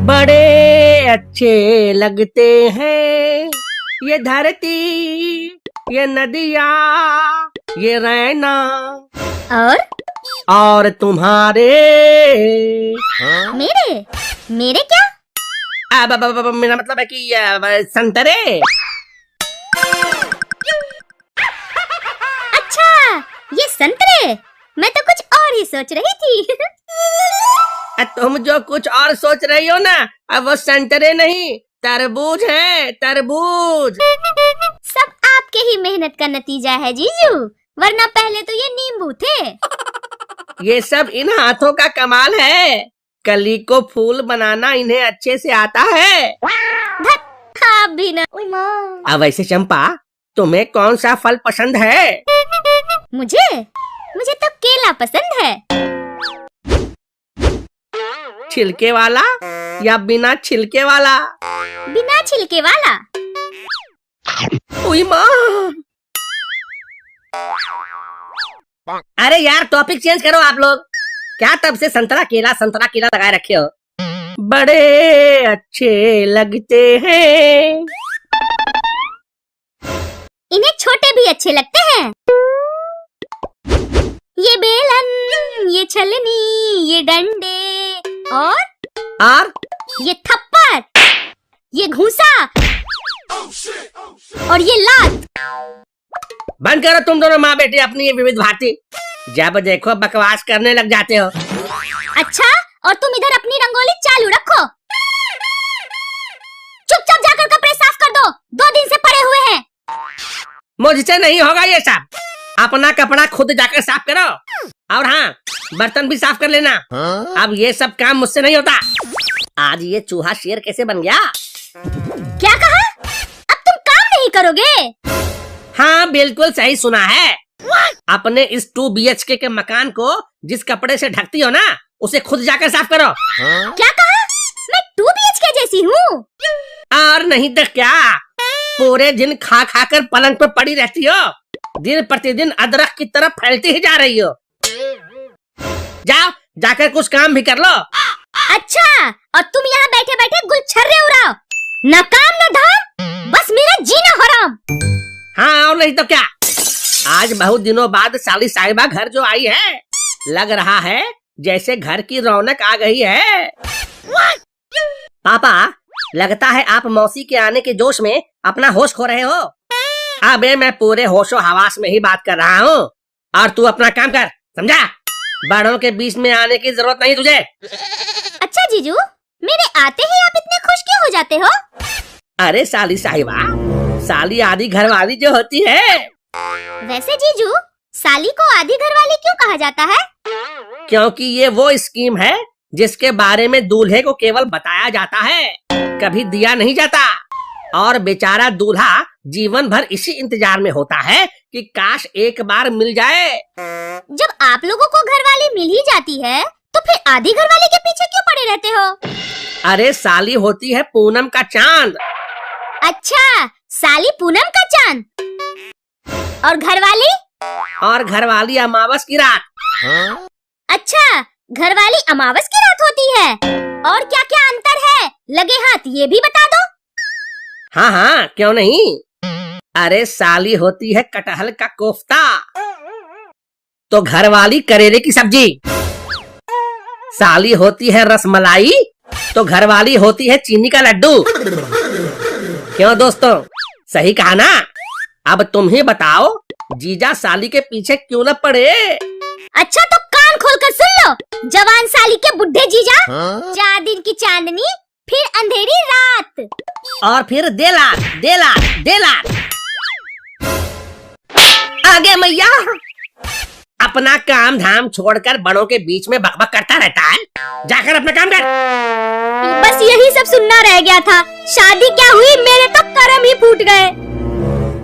बड़े अच्छे लगते हैं ये धरती, ये नदिया, ये रैना और तुम्हारे। मेरे क्या? मेरा मतलब है कि संतरे। अच्छा, ये संतरे। मैं तो कुछ और ही सोच रही थी। तुम जो कुछ और सोच रही हो ना, अब वो संतरे नहीं, तरबूज है, तरबूज। सब आपके ही मेहनत का नतीजा है जीजू, वरना पहले तो ये नींबू थे। ये सब इन हाथों का कमाल है। कली को फूल बनाना इन्हें अच्छे से आता है। आप भी ना। अब वैसे चंपा, तुम्हें कौन सा फल पसंद है? मुझे तो केला पसंद है। छिलके वाला या बिना छिलके वाला? बिना छिलके वाला। उई माँ! अरे यार, टॉपिक चेंज करो आप लोग। क्या तब से संतरा केला लगाए रखे हो? बड़े अच्छे लगते हैं। इन्हें छोटे भी अच्छे लगते हैं। ये बेलन, ये छलनी, ये डंडे और ये थप्पड़, ये घूंसा और ये लात। बंद करो तुम दोनों माँ बेटी अपनी ये विविध भांति। जब देखो बकवास करने लग जाते हो। अच्छा, और तुम इधर अपनी रंगोली चालू रखो। चुपचाप जाकर कपड़े साफ कर दो, 2 दिन से पड़े हुए हैं। मुझसे नहीं होगा ये सब। अपना कपड़ा खुद जाकर साफ करो, और हाँ, बर्तन भी साफ कर लेना। अब ये सब काम मुझसे नहीं होता। आज ये चूहा शेर कैसे बन गया? क्या कहा? अब तुम काम नहीं करोगे? हाँ, बिल्कुल सही सुना है। अपने इस 2 BHK के मकान को जिस कपड़े से ढकती हो ना, उसे खुद जाकर साफ करो। क्या कहा? मैं 2 BHK जैसी हूँ? और नहीं तो क्या, पूरे दिन खा खा कर पलंग पर पड़ी रहती हो। दिन प्रतिदिन अदरक की तरफ फैलती ही जा रही हो। जाओ, जाकर कुछ काम भी कर लो। अच्छा, और तुम यहाँ बैठे बैठे गुलछर्रे उड़ाओ। न काम न धाम, बस मेरा जीना हराम। हाँ, और नहीं तो क्या। आज बहुत दिनों बाद साली साहिबा घर जो आई है, लग रहा है जैसे घर की रौनक आ गई है। पापा, लगता है आप मौसी के आने के जोश में अपना होश खो रहे हो। अबे मैं पूरे होशो हवास में ही बात कर रहा हूँ, और तू अपना काम कर, समझा? बड़ों के बीच में आने की जरूरत नहीं तुझे। अच्छा जीजू, मेरे आते ही आप इतने खुश क्यों हो जाते हो? अरे साली साहिबा, साली आधी घरवाली जो होती है। वैसे जीजू, साली को आधी घरवाली क्यों कहा जाता है? क्योंकि ये वो स्कीम है जिसके बारे में दूल्हे को केवल बताया जाता है, कभी दिया नहीं जाता। और बेचारा दूल्हा जीवन भर इसी इंतजार में होता है कि काश एक बार मिल जाए। जब आप लोगों को घरवाली मिल ही जाती है, तो फिर आधी घरवाली के पीछे क्यों पड़े रहते हो? अरे साली होती है पूनम का चांद। अच्छा, साली पूनम का चांद। और घरवाली? और घरवाली अमावस की रात। अच्छा, घरवाली अमावस की रात होती है। और क्या क्या अंतर है, लगे हाथ ये भी बता दो। हाँ हाँ, क्यों नहीं। अरे साली होती है कटहल का कोफ्ता, तो घरवाली करेले की सब्जी। साली होती है रसमलाई, तो घरवाली होती है चीनी का लड्डू। क्यों दोस्तों, सही कहा ना? अब तुम ही बताओ, जीजा साली के पीछे क्यों न पड़े? अच्छा, तो कान खोलकर सुन लो, जवान साली के बुढ़े जीजा। 4 दिन की चांदनी, फिर अंधेरी रात, और फिर देलात देलात देलात। आगे मैया, अपना काम धाम छोड़कर बड़ों के बीच में बकबक करता रहता है। जाकर अपना काम कर। बस यही सब सुनना रह गया था। शादी क्या हुई, मेरे तो करम ही फूट गए।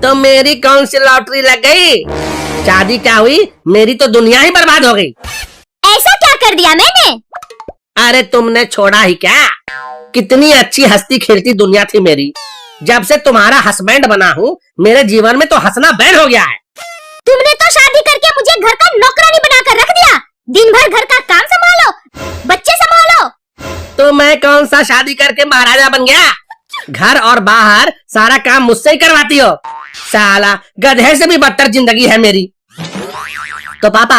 तो मेरी कौन सी लॉटरी लग गई? शादी क्या हुई, मेरी तो दुनिया ही बर्बाद हो गई। ऐसा क्या कर दिया मैंने? अरे तुमने छोड़ा ही क्या? कितनी अच्छी हंसती खेलती दुनिया थी मेरी। जब से तुम्हारा हस्बैंड बना हूँ, मेरे जीवन में तो हंसना बैन हो गया है। तुमने तो शादी करके मुझे घर का नौकरानी बनाकर रख दिया। दिन भर घर का काम संभालो, बच्चे संभालो। तो मैं कौन सा शादी करके महाराजा बन गया? घर और बाहर सारा काम मुझसे ही करवाती हो। साला गधे से भी बदतर जिंदगी है मेरी। तो पापा,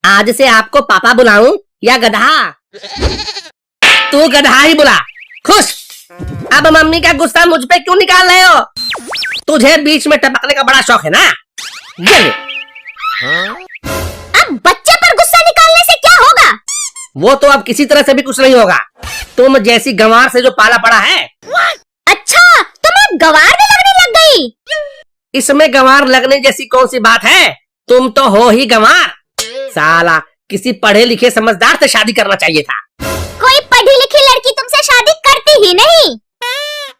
आज से आपको पापा बुलाऊं या गधा? तू गधा ही बुला। खुश। अब मम्मी का गुस्सा मुझ पे क्यों निकाल रहे हो? तुझे बीच में टपकने का बड़ा शौक है ना? ये ले। अब बच्चे पर गुस्सा निकालने से क्या होगा? वो तो अब किसी तरह से भी कुछ नहीं होगा। तुम जैसी गंवार से जो पाला पड़ा है। अच्छा, तो मैं गंवार में लगने लग गई। इसमें गंवार लगने जैसी कौन सी बात है? तुम तो हो ही गंवार। साला किसी पढ़े लिखे समझदार से शादी करना चाहिए था। कोई पढ़ी लिखी लड़की तुमसे शादी करती ही नहीं।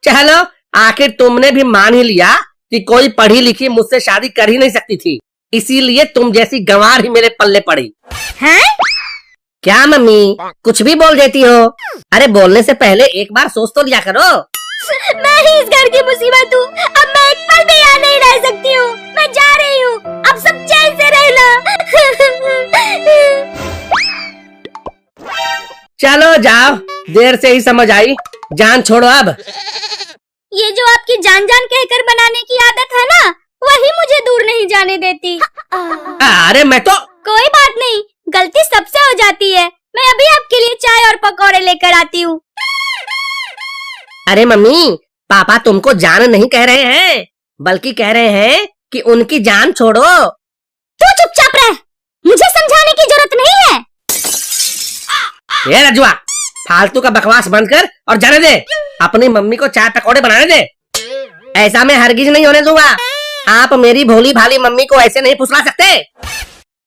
चलो, आखिर तुमने भी मान ही लिया कि कोई पढ़ी लिखी मुझसे शादी कर ही नहीं सकती थी, इसीलिए तुम जैसी गंवार ही मेरे पल्ले पड़ी। हैं? क्या मम्मी, कुछ भी बोल देती हो? अरे बोलने से पहले एक बार सोच तो लिया करो। मैं ही इस घर की मुसीबत हूँ। अब मैं एक पल भी यहाँ नहीं रह सकती हूँ। मैं जा रही हूँ। अब सब चैन से रहना। चलो जाओ, देर से ही समझ आई। जान छोड़ो अब। ये जो आपकी जान जान कहकर बनाने की आदत है ना, वही मुझे दूर नहीं जाने देती। अरे मैं तो। कोई बात नहीं, गलती सबसे हो जाती है। मैं अभी आपके लिए चाय और पकौड़े लेकर आती हूँ। अरे मम्मी, पापा तुमको जान नहीं कह रहे हैं, बल्कि कह रहे हैं कि उनकी जान छोड़ो। तू चुपचाप रह, मुझे समझाने की जरूरत नहीं है। ये रजुआ, फालतू का बकवास बंद कर और जाने दे। अपनी मम्मी को चाय पकौड़े बनाने दे। ऐसा मैं हरगिज नहीं होने दूंगा। आप मेरी भोली भाली मम्मी को ऐसे नहीं फुसला सकते।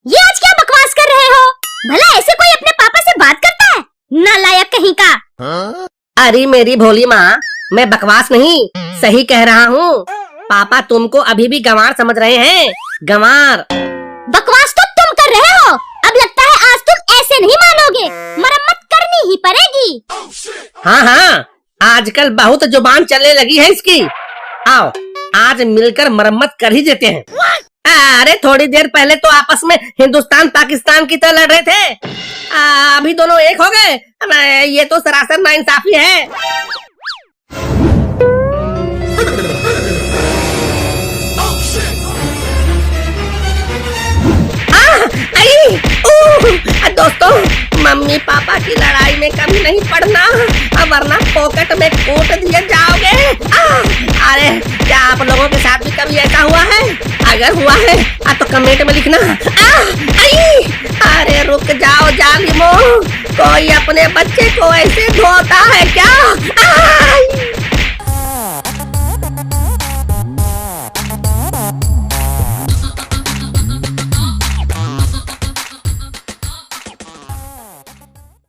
ये आज क्या बकवास कर रहे हो? भला ऐसे कोई अपने पापा से बात करता है? नालायक कहीं का। अरे मेरी भोली माँ, मैं बकवास नहीं सही कह रहा हूँ। पापा तुमको अभी भी गंवार समझ रहे हैं। गंवार। बकवास तो तुम कर रहे हो। अब लगता है आज तुम ऐसे नहीं मानोगे। मरम्मत करनी ही पड़ेगी। हाँ हाँ, आजकल बहुत जुबान चलने लगी है इसकी। आओ, आज मिलकर मरम्मत कर ही देते हैं। अरे थोड़ी देर पहले तो आपस में हिंदुस्तान पाकिस्तान की तरह लड़ रहे थे। अभी दोनों एक हो गए। ये तो सरासर नाइंसाफी है। दोस्तों, मम्मी पापा की लड़ाई में कभी नहीं पड़ना, वरना पॉकेट में कूट दिए जाओगे। अरे क्या आप लोगों के साथ भी कभी ऐसा हुआ है? अगर हुआ है तो कमेंट में लिखना। अरे रुक जाओ जालिमो, कोई अपने बच्चे को ऐसे धोता है क्या?